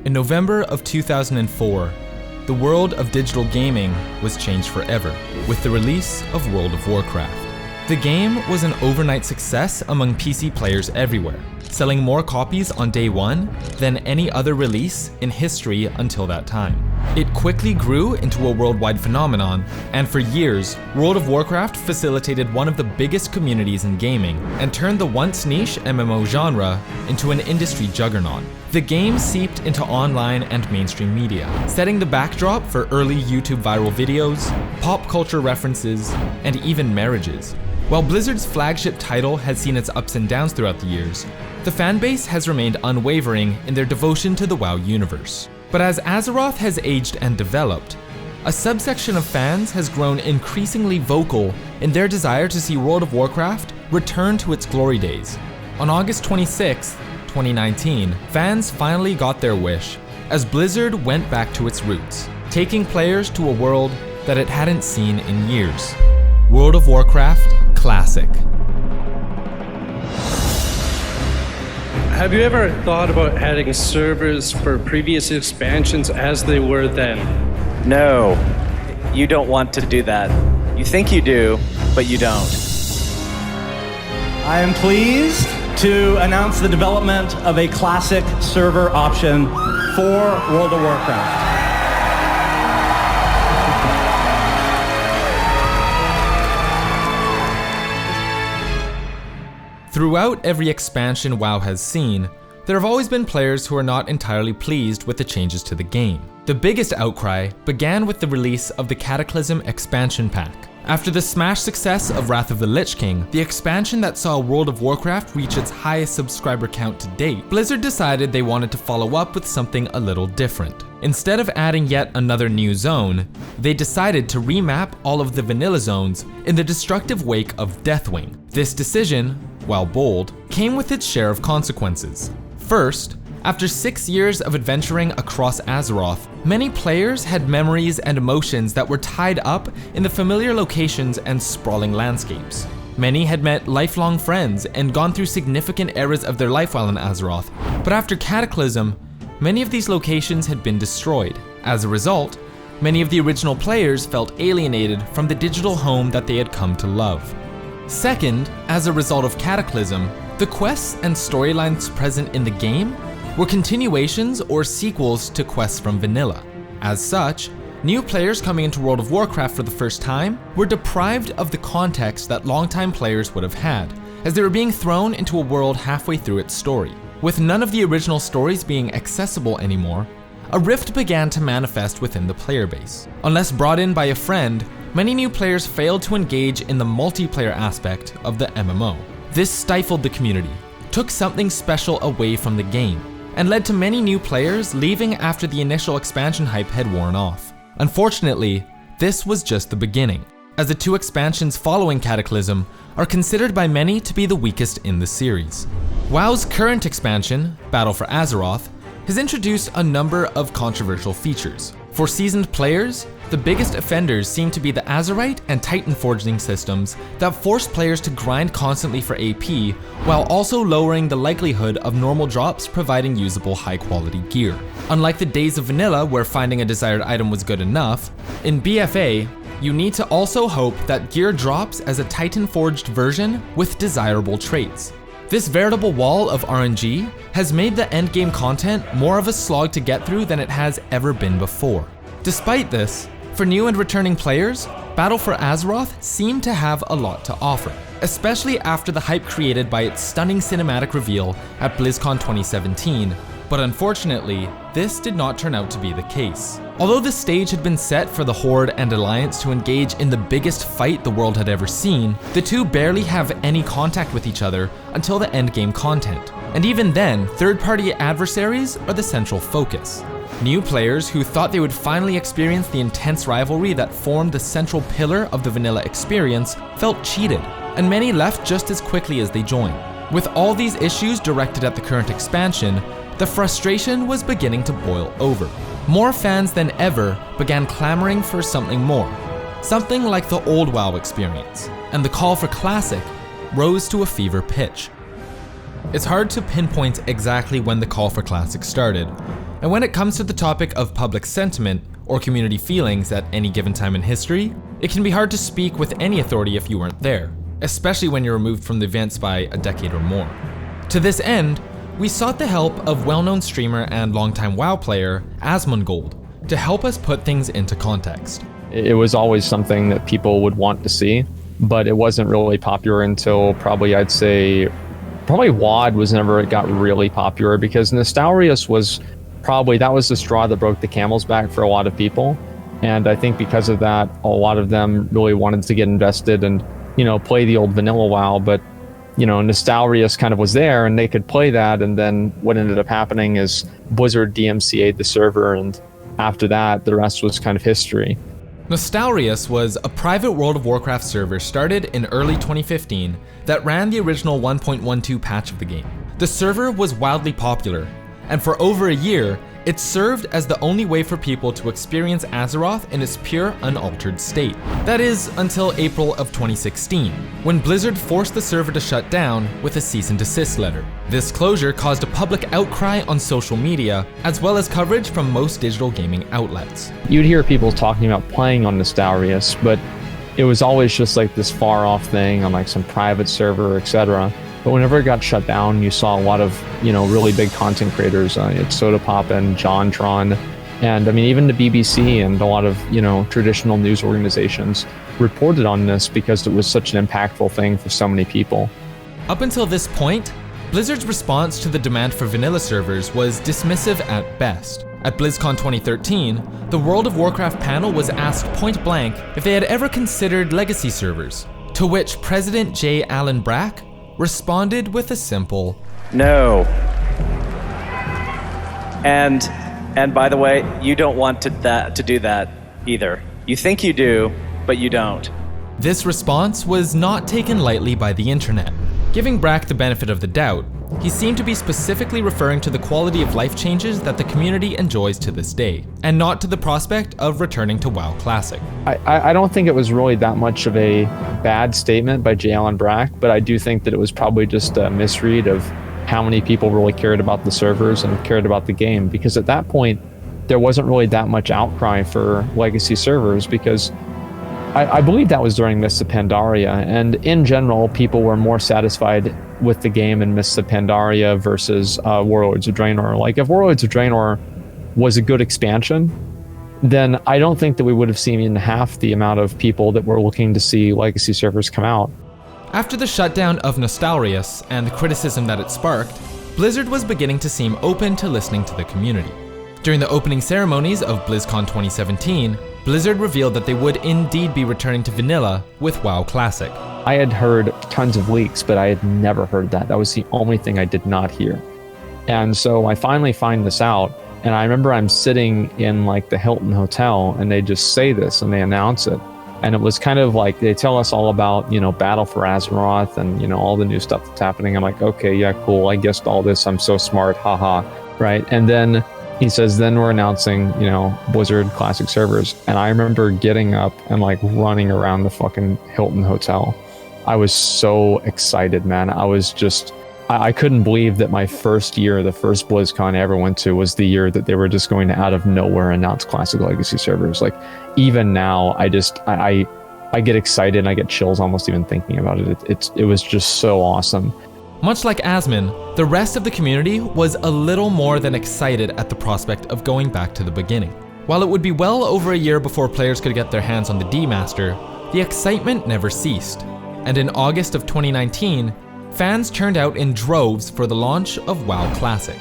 In November of 2004, the world of digital gaming was changed forever with the release of World of Warcraft. The game was an overnight success among PC players everywhere, selling more copies on day one than any other release in history until that time. It quickly grew into a worldwide phenomenon, and for years, World of Warcraft facilitated one of the biggest communities in gaming and turned the once niche MMO genre into an industry juggernaut. The game seeped into online and mainstream media, setting the backdrop for early YouTube viral videos, pop culture references, and even marriages. While Blizzard's flagship title has seen its ups and downs throughout the years, the fanbase has remained unwavering in their devotion to the WoW universe. But as Azeroth has aged and developed, a subsection of fans has grown increasingly vocal in their desire to see World of Warcraft return to its glory days. On August 26, 2019, fans finally got their wish as Blizzard went back to its roots, taking players to a world that it hadn't seen in years. World of Warcraft Classic. Have you ever thought about adding servers for previous expansions as they were then? No, you don't want to do that. You think you do, but you don't. I am pleased to announce the development of a classic server option for World of Warcraft. Throughout every expansion WoW has seen, there have always been players who are not entirely pleased with the changes to the game. The biggest outcry began with the release of the Cataclysm expansion pack. After the smash success of Wrath of the Lich King, the expansion that saw World of Warcraft reach its highest subscriber count to date, Blizzard decided they wanted to follow up with something a little different. Instead of adding yet another new zone, they decided to remap all of the vanilla zones in the destructive wake of Deathwing. This decision, while bold, came with its share of consequences. First, after 6 years of adventuring across Azeroth, many players had memories and emotions that were tied up in the familiar locations and sprawling landscapes. Many had met lifelong friends and gone through significant eras of their life while in Azeroth, but after Cataclysm, many of these locations had been destroyed. As a result, many of the original players felt alienated from the digital home that they had come to love. Second, as a result of Cataclysm, the quests and storylines present in the game were continuations or sequels to quests from vanilla. As such, new players coming into World of Warcraft for the first time were deprived of the context that longtime players would have had, as they were being thrown into a world halfway through its story. With none of the original stories being accessible anymore, a rift began to manifest within the player base. Unless brought in by a friend, many new players failed to engage in the multiplayer aspect of the MMO. This stifled the community, took something special away from the game, and led to many new players leaving after the initial expansion hype had worn off. Unfortunately, this was just the beginning, as the two expansions following Cataclysm are considered by many to be the weakest in the series. WoW's current expansion, Battle for Azeroth, has introduced a number of controversial features. For seasoned players, the biggest offenders seem to be the Azerite and Titan forging systems that force players to grind constantly for AP, while also lowering the likelihood of normal drops providing usable high-quality gear. Unlike the days of vanilla where finding a desired item was good enough, in BFA, you need to also hope that gear drops as a Titan forged version with desirable traits. This veritable wall of RNG has made the endgame content more of a slog to get through than it has ever been before. Despite this, for new and returning players, Battle for Azeroth seemed to have a lot to offer, especially after the hype created by its stunning cinematic reveal at BlizzCon 2017, but unfortunately, this did not turn out to be the case. Although the stage had been set for the Horde and Alliance to engage in the biggest fight the world had ever seen, the two barely have any contact with each other until the endgame content. And even then, third-party adversaries are the central focus. New players who thought they would finally experience the intense rivalry that formed the central pillar of the vanilla experience felt cheated, and many left just as quickly as they joined. With all these issues directed at the current expansion, the frustration was beginning to boil over. More fans than ever began clamoring for something more, something like the old WoW experience, and the call for Classic rose to a fever pitch. It's hard to pinpoint exactly when the call for Classic started, And when it comes to the topic of public sentiment or community feelings at any given time in history, it can be hard to speak with any authority if you weren't there, especially when you're removed from the events by a decade or more. To this end, we sought the help of well-known streamer and longtime WoW player Asmongold to help us put things into context. It was always something that people would want to see, but it wasn't really popular until probably WoD was never it got really popular, because Nostalrius was that was the straw that broke the camel's back for a lot of people. And I think because of that, a lot of them really wanted to get invested and, play the old vanilla WoW, but Nostalrius kind of was there and they could play that. And then what ended up happening is Blizzard DMCA'd the server, and after that, the rest was kind of history. Nostalrius was a private World of Warcraft server started in early 2015 that ran the original 1.12 patch of the game. The server was wildly popular, and for over a year, it served as the only way for people to experience Azeroth in its pure, unaltered state. That is, until April of 2016, when Blizzard forced the server to shut down with a cease and desist letter. This closure caused a public outcry on social media, as well as coverage from most digital gaming outlets. You'd hear people talking about playing on Nostalrius, but it was always just like this far-off thing on like some private server, etc. But whenever it got shut down, you saw a lot of, really big content creators. It's Sodapoppin, JonTron, and I mean, even the BBC and a lot of, traditional news organizations reported on this because it was such an impactful thing for so many people. Up until this point, Blizzard's response to the demand for vanilla servers was dismissive at best. At BlizzCon 2013, the World of Warcraft panel was asked point blank if they had ever considered legacy servers, to which President J. Allen Brack responded with a simple no. And by the way, you don't want to do that either. You think you do, but you don't. This response was not taken lightly by the internet. Giving Brack the benefit of the doubt, he seemed to be specifically referring to the quality of life changes that the community enjoys to this day, and not to the prospect of returning to WoW Classic. I don't think it was really that much of a bad statement by J. Allen Brack, but I do think that it was probably just a misread of how many people really cared about the servers and cared about the game, because at that point, there wasn't really that much outcry for legacy servers, because I believe that was during Mists of Pandaria, and in general, people were more satisfied with the game in Mists of Pandaria versus Warlords of Draenor. Like, if Warlords of Draenor was a good expansion, then I don't think that we would have seen even half the amount of people that were looking to see legacy servers come out. After the shutdown of Nostalrius and the criticism that it sparked, Blizzard was beginning to seem open to listening to the community. During the opening ceremonies of BlizzCon 2017, Blizzard revealed that they would indeed be returning to vanilla with WoW Classic. I had heard tons of leaks, but I had never heard that. That was the only thing I did not hear. And so I finally find this out, and I remember I'm sitting in like the Hilton Hotel, and they just say this and they announce it. And it was kind of like, they tell us all about, Battle for Azeroth and, all the new stuff that's happening. I'm like, okay, yeah, cool. I guessed all this. I'm so smart. Haha. Right. And then he says, then we're announcing, Blizzard Classic servers. And I remember getting up and like running around the fucking Hilton Hotel. I was so excited, man. I couldn't believe that my first year, the first BlizzCon I ever went to, was the year that they were just going to out of nowhere announce Classic Legacy servers. Like, even now, I get excited and I get chills almost even thinking about it. It was just so awesome. Much like Asmon, the rest of the community was a little more than excited at the prospect of going back to the beginning. While it would be well over a year before players could get their hands on the demaster, the excitement never ceased. And in August of 2019, fans turned out in droves for the launch of WoW Classic.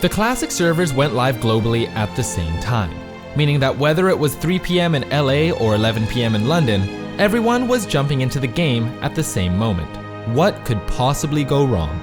The Classic servers went live globally at the same time, meaning that whether it was 3 p.m. in LA or 11 p.m. in London, everyone was jumping into the game at the same moment. What could possibly go wrong?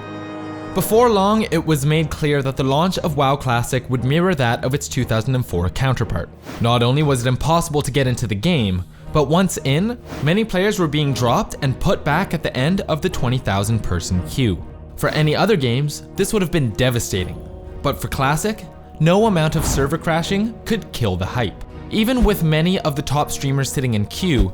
Before long, it was made clear that the launch of WoW Classic would mirror that of its 2004 counterpart. Not only was it impossible to get into the game, but once in, many players were being dropped and put back at the end of the 20,000 person queue. For any other games, this would have been devastating. But for Classic, no amount of server crashing could kill the hype. Even with many of the top streamers sitting in queue,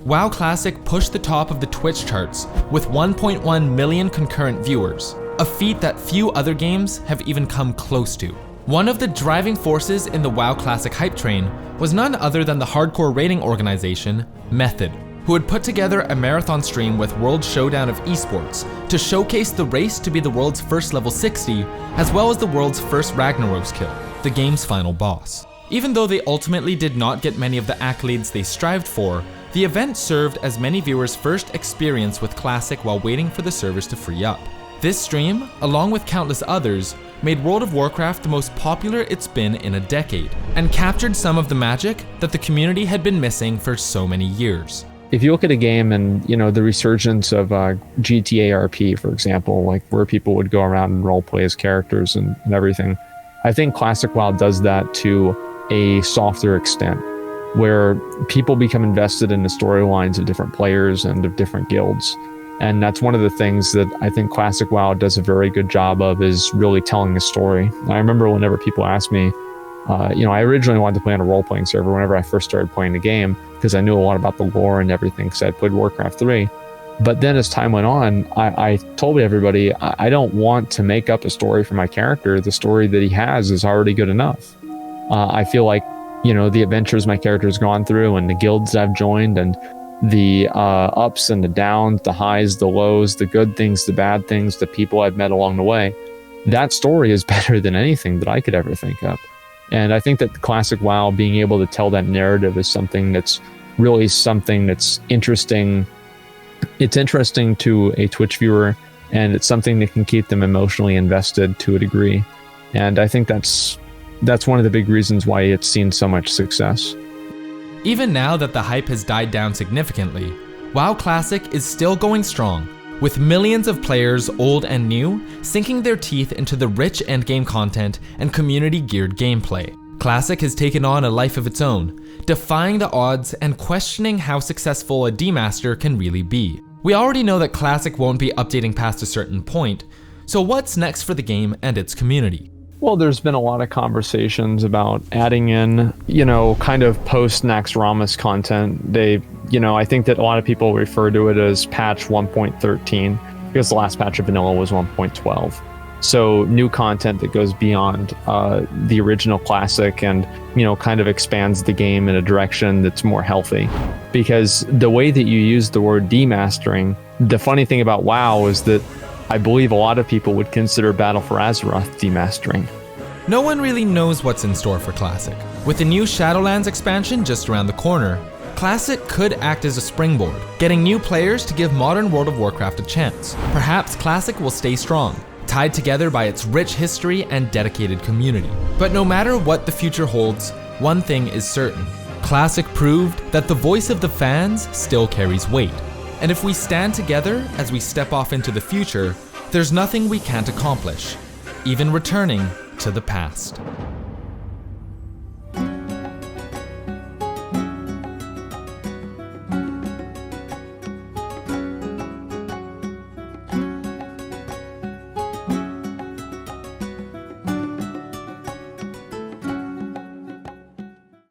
WoW Classic pushed the top of the Twitch charts with 1.1 million concurrent viewers, a feat that few other games have even come close to. One of the driving forces in the WoW Classic hype train was none other than the hardcore rating organization, Method, who had put together a marathon stream with World Showdown of Esports to showcase the race to be the world's first level 60, as well as the world's first Ragnaros kill, the game's final boss. Even though they ultimately did not get many of the accolades they strived for, the event served as many viewers' first experience with Classic while waiting for the servers to free up. This stream, along with countless others, made World of Warcraft the most popular it's been in a decade, and captured some of the magic that the community had been missing for so many years. If you look at a game and, the resurgence of GTA RP, for example, like where people would go around and role play as characters and everything, I think Classic WoW does that to a softer extent, where people become invested in the storylines of different players and of different guilds. And that's one of the things that I think Classic WoW does a very good job of, is really telling a story. I remember whenever people ask me, I originally wanted to play on a role-playing server whenever I first started playing the game, because I knew a lot about the lore and everything, because I'd played Warcraft 3. But then as time went on, I told everybody, I don't want to make up a story for my character. The story that he has is already good enough. I feel like, the adventures my character's gone through and the guilds I've joined and the ups and the downs, the highs, the lows, the good things, the bad things, the people I've met along the way, that story is better than anything that I could ever think of. And I think that Classic WoW being able to tell that narrative is something that's really something that's interesting. It's interesting to a Twitch viewer, and it's something that can keep them emotionally invested to a degree. And I think that's one of the big reasons why it's seen so much success. Even now that the hype has died down significantly, WoW Classic is still going strong, with millions of players, old and new, sinking their teeth into the rich endgame content and community-geared gameplay. Classic has taken on a life of its own, defying the odds and questioning how successful a demaster can really be. We already know that Classic won't be updating past a certain point, so what's next for the game and its community? Well, there's been a lot of conversations about adding in, kind of post-Naxxramas content. I think that a lot of people refer to it as patch 1.13, because the last patch of vanilla was 1.12. So new content that goes beyond the original Classic and, kind of expands the game in a direction that's more healthy. Because the way that you use the word demastering, the funny thing about WoW is that I believe a lot of people would consider Battle for Azeroth demastering. No one really knows what's in store for Classic. With the new Shadowlands expansion just around the corner, Classic could act as a springboard, getting new players to give modern World of Warcraft a chance. Perhaps Classic will stay strong, tied together by its rich history and dedicated community. But no matter what the future holds, one thing is certain. Classic proved that the voice of the fans still carries weight. And if we stand together as we step off into the future, there's nothing we can't accomplish, even returning to the past.